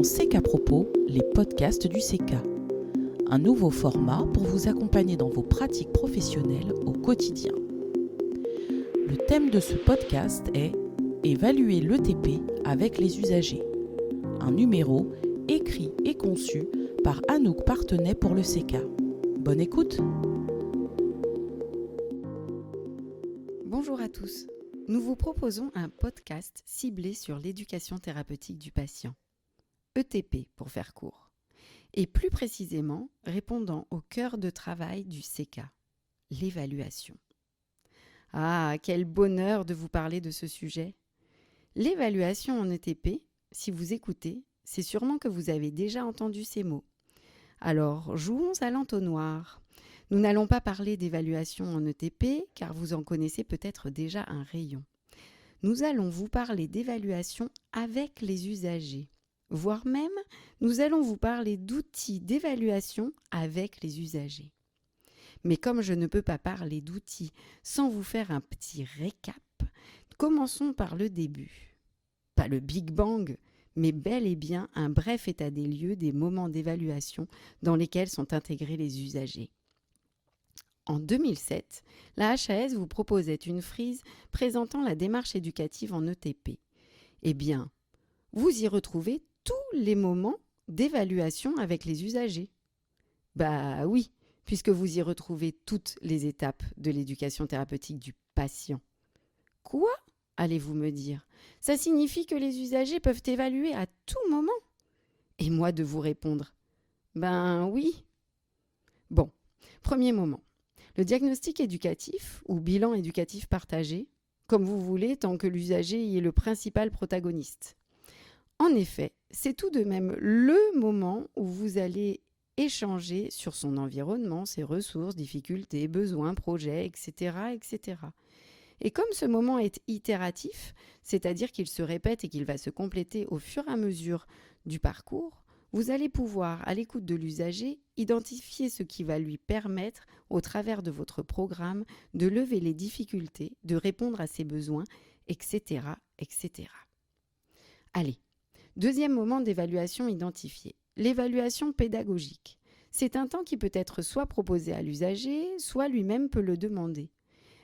dans C'est qu'à propos, les podcasts du CECA. Un nouveau format pour vous accompagner dans vos pratiques professionnelles au quotidien. Le thème de ce podcast est « Évaluer l'ETP avec les usagers ». Un numéro écrit et conçu par Anouk Partenay pour le CECA. Bonne écoute. Bonjour à tous. Nous vous proposons un podcast ciblé sur l'éducation thérapeutique du patient. ETP pour faire court. Et plus précisément, répondant au cœur de travail du CECA, l'évaluation. Ah, quel bonheur de vous parler de ce sujet. L'évaluation en ETP, si vous écoutez, c'est sûrement que vous avez déjà entendu ces mots. Alors, jouons à l'entonnoir. Nous n'allons pas parler d'évaluation en ETP, car vous en connaissez peut-être déjà un rayon. Nous allons vous parler d'évaluation avec les usagers, voire même, nous allons vous parler d'outils d'évaluation avec les usagers. Mais comme je ne peux pas parler d'outils sans vous faire un petit récap, commençons par le début. Pas le Big Bang, mais bel et bien un bref état des lieux des moments d'évaluation dans lesquels sont intégrés les usagers. En 2007, la HAS vous proposait une frise présentant la démarche éducative en ETP. Eh bien, vous y retrouvez tous les moments d'évaluation avec les usagers. Bah oui, puisque vous y retrouvez toutes les étapes de l'éducation thérapeutique du patient. Quoi ? Allez-vous me dire. Ça signifie que les usagers peuvent évaluer à tout moment ? Et moi de vous répondre. Ben oui. Bon, premier moment. Le diagnostic éducatif ou bilan éducatif partagé, comme vous voulez, tant que l'usager y est le principal protagoniste. En effet, c'est tout de même le moment où vous allez échanger sur son environnement, ses ressources, difficultés, besoins, projets, etc., etc. Et comme ce moment est itératif, c'est-à-dire qu'il se répète et qu'il va se compléter au fur et à mesure du parcours, vous allez pouvoir, à l'écoute de l'usager, identifier ce qui va lui permettre, au travers de votre programme, de lever les difficultés, de répondre à ses besoins, etc., etc. Allez, deuxième moment d'évaluation identifié, l'évaluation pédagogique. C'est un temps qui peut être soit proposé à l'usager, soit lui-même peut le demander.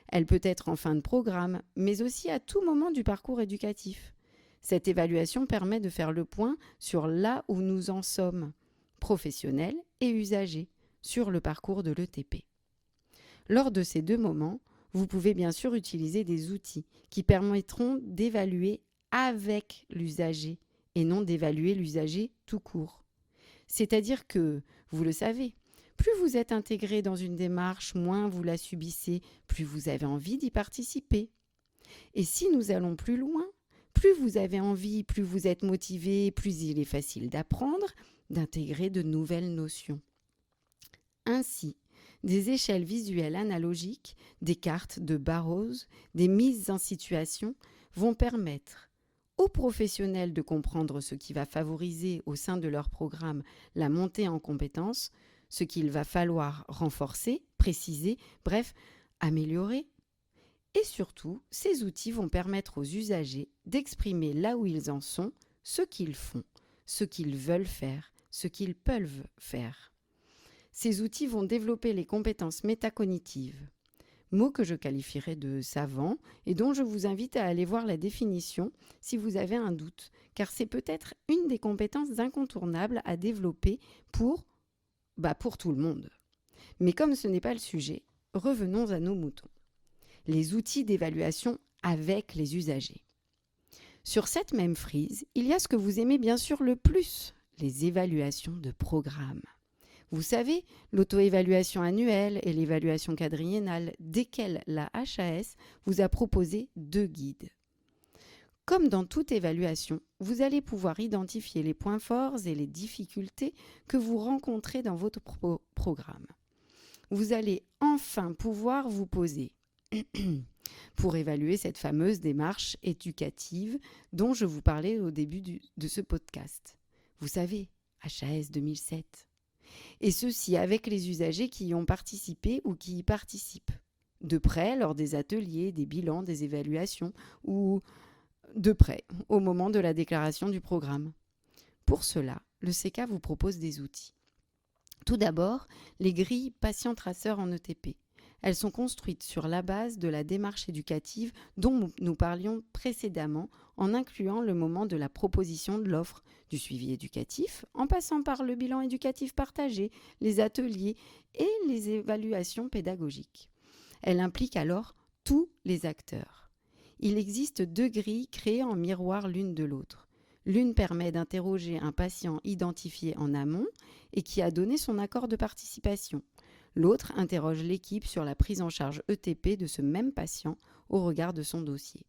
Elle peut être en fin de programme, mais aussi à tout moment du parcours éducatif. Cette évaluation permet de faire le point sur là où nous en sommes, professionnels et usagers, sur le parcours de l'ETP. Lors de ces deux moments, vous pouvez bien sûr utiliser des outils qui permettront d'évaluer avec l'usager et non d'évaluer l'usager tout court. C'est-à-dire que, vous le savez, plus vous êtes intégré dans une démarche, moins vous la subissez, plus vous avez envie d'y participer. Et si nous allons plus loin, plus vous avez envie, plus vous êtes motivé, plus il est facile d'apprendre, d'intégrer de nouvelles notions. Ainsi, des échelles visuelles analogiques, des cartes de Barrows, des mises en situation vont permettre aux professionnels de comprendre ce qui va favoriser au sein de leur programme la montée en compétences, ce qu'il va falloir renforcer, préciser, bref, améliorer. Et surtout, ces outils vont permettre aux usagers d'exprimer là où ils en sont, ce qu'ils font, ce qu'ils veulent faire, ce qu'ils peuvent faire. Ces outils vont développer les compétences métacognitives, mot que je qualifierais de savant et dont je vous invite à aller voir la définition si vous avez un doute, car c'est peut-être une des compétences incontournables à développer pour tout le monde. Mais comme ce n'est pas le sujet, revenons à nos moutons. Les outils d'évaluation avec les usagers. Sur cette même frise, il y a ce que vous aimez bien sûr le plus, les évaluations de programme. Vous savez, l'auto-évaluation annuelle et l'évaluation quadriennale, desquelles la HAS vous a proposé 2 guides. Comme dans toute évaluation, vous allez pouvoir identifier les points forts et les difficultés que vous rencontrez dans votre programme. Vous allez enfin pouvoir vous poser pour évaluer cette fameuse démarche éducative dont je vous parlais au début de ce podcast. Vous savez, HAS 2007. Et ceci avec les usagers qui y ont participé ou qui y participent. De près lors des ateliers, des bilans, des évaluations ou de près au moment de la déclaration du programme. Pour cela, le CECA vous propose des outils. Tout d'abord, les grilles patient-traceur en ETP. Elles sont construites sur la base de la démarche éducative dont nous parlions précédemment, en incluant le moment de la proposition de l'offre, du suivi éducatif, en passant par le bilan éducatif partagé, les ateliers et les évaluations pédagogiques. Elle implique alors tous les acteurs. Il existe 2 grilles créées en miroir l'une de l'autre. L'une permet d'interroger un patient identifié en amont et qui a donné son accord de participation. L'autre interroge l'équipe sur la prise en charge ETP de ce même patient au regard de son dossier.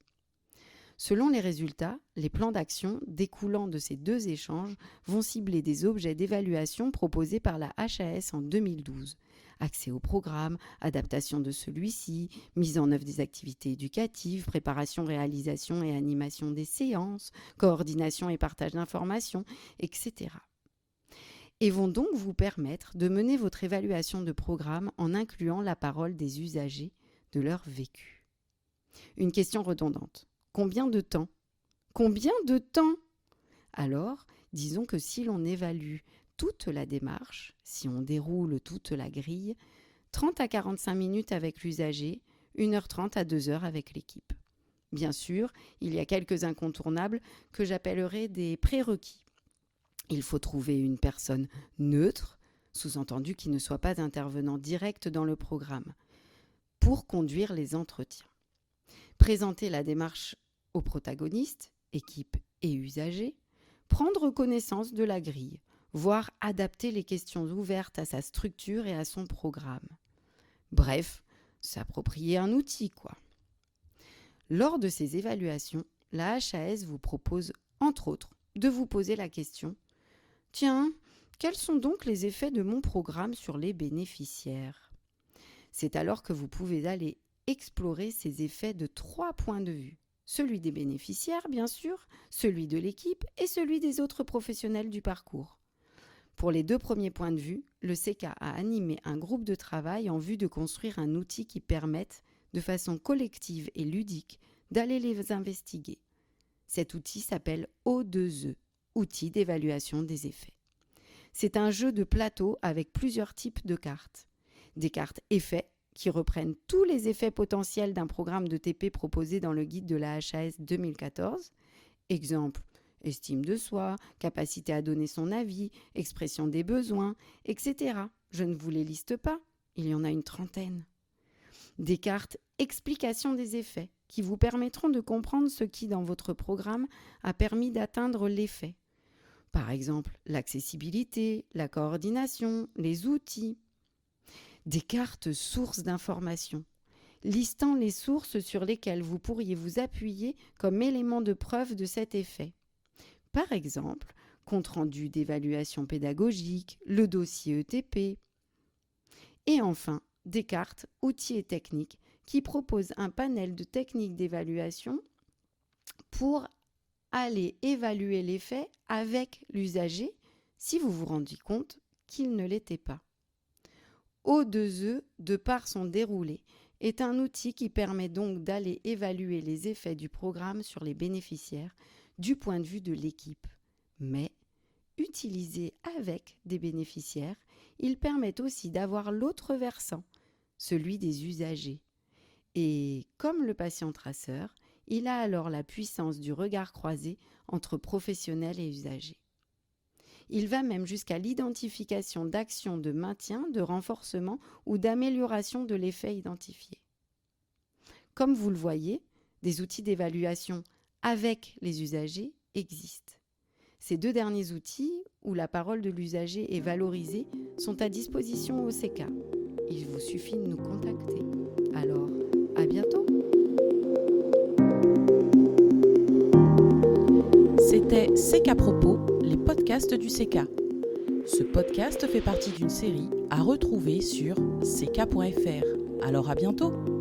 Selon les résultats, les plans d'action découlant de ces 2 échanges vont cibler des objets d'évaluation proposés par la HAS en 2012. Accès au programme, adaptation de celui-ci, mise en œuvre des activités éducatives, préparation, réalisation et animation des séances, coordination et partage d'informations, etc. Et vont donc vous permettre de mener votre évaluation de programme en incluant la parole des usagers de leur vécu. Une question redondante. Combien de temps ? Combien de temps ? Alors, disons que si l'on évalue toute la démarche, si on déroule toute la grille, 30 à 45 minutes avec l'usager, 1h30 à 2h avec l'équipe. Bien sûr, il y a quelques incontournables que j'appellerai des prérequis. Il faut trouver une personne neutre, sous-entendu qui ne soit pas intervenant direct dans le programme, pour conduire les entretiens. Présenter la démarche aux protagonistes, équipe et usagers, prendre connaissance de la grille, voire adapter les questions ouvertes à sa structure et à son programme. Bref, s'approprier un outil, quoi. Lors de ces évaluations, la HAS vous propose, entre autres, de vous poser la question « Tiens, quels sont donc les effets de mon programme sur les bénéficiaires ?» C'est alors que vous pouvez aller explorer ces effets de 3 points de vue. Celui des bénéficiaires, bien sûr, celui de l'équipe et celui des autres professionnels du parcours. Pour les 2 premiers points de vue, le CECA a animé un groupe de travail en vue de construire un outil qui permette, de façon collective et ludique, d'aller les investiguer. Cet outil s'appelle O2E, outil d'évaluation des effets. C'est un jeu de plateau avec plusieurs types de cartes. Des cartes effets qui reprennent tous les effets potentiels d'un programme de TP proposé dans le guide de la HAS 2014. Exemple, estime de soi, capacité à donner son avis, expression des besoins, etc. Je ne vous les liste pas, il y en a une 30aine. Des cartes explication des effets qui vous permettront de comprendre ce qui, dans votre programme, a permis d'atteindre l'effet. Par exemple, l'accessibilité, la coordination, les outils. Des cartes sources d'informations, listant les sources sur lesquelles vous pourriez vous appuyer comme élément de preuve de cet effet. Par exemple, compte-rendu d'évaluation pédagogique, le dossier ETP. Et enfin, des cartes outils et techniques qui proposent un panel de techniques d'évaluation pour aller évaluer l'effet avec l'usager si vous vous rendiez compte qu'il ne l'était pas. O2E, de par son déroulé, est un outil qui permet donc d'aller évaluer les effets du programme sur les bénéficiaires du point de vue de l'équipe. Mais, utilisé avec des bénéficiaires, il permet aussi d'avoir l'autre versant, celui des usagers. Et, comme le patient traceur, il a alors la puissance du regard croisé entre professionnels et usagers. Il va même jusqu'à l'identification d'actions de maintien, de renforcement ou d'amélioration de l'effet identifié. Comme vous le voyez, des outils d'évaluation avec les usagers existent. Ces 2 derniers outils, où la parole de l'usager est valorisée, sont à disposition au CECA. Il vous suffit de nous contacter. Alors, à bientôt. C'était CECA Propos, les podcasts du CECA. Ce podcast fait partie d'une série à retrouver sur ceca.fr. Alors à bientôt!